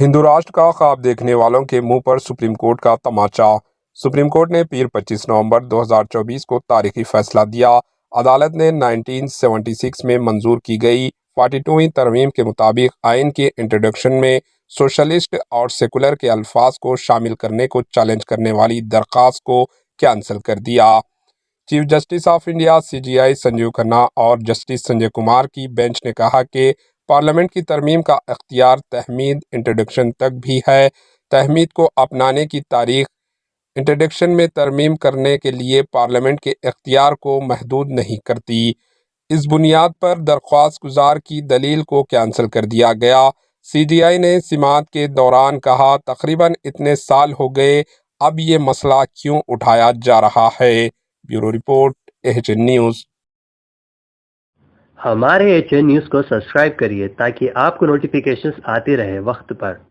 हिंदू राष्ट्र का ख्वाब देखने वालों के मुंह पर सुप्रीम कोर्ट का तमाचा। सुप्रीम कोर्ट ने पीर 25 नवंबर 2024 को तारीखी फैसला दिया। अदालत ने 1976 में मंजूर की गई 42वीं तरमीम के मुताबिक आइन के इंट्रोडक्शन में सोशलिस्ट और सेकुलर के अल्फाज को शामिल करने को चैलेंज करने वाली दरख्वास्त को कैंसिल कर दिया। Chief justice of India CGI Sanjeev Khanna और जस्टिस संजय कुमार की बेंच ने कहा कि पार्लियामेंट की तरमीम का अख्तियार तहमीद इंट्रोडक्शन तक भी है। तहमीद को अपनाने की तारीख इंट्रोडक्शन में तरमीम करने के लिए पार्लियामेंट के इख्तियार को महदूद नहीं करती। इस बुनियाद पर दरख्वास्त गुजार की दलील को कैंसिल कर दिया गया। सीजीआई ने समाअत के दौरान कहा, तकरीबन इतने साल हो गए, अब ये मसला क्यों उठाया जा रहा है। Bureau report, HN news. हमारे एचएन न्यूज़ को सब्सक्राइब करिए ताकि आपको नोटिफिकेशंस आते रहे वक्त पर।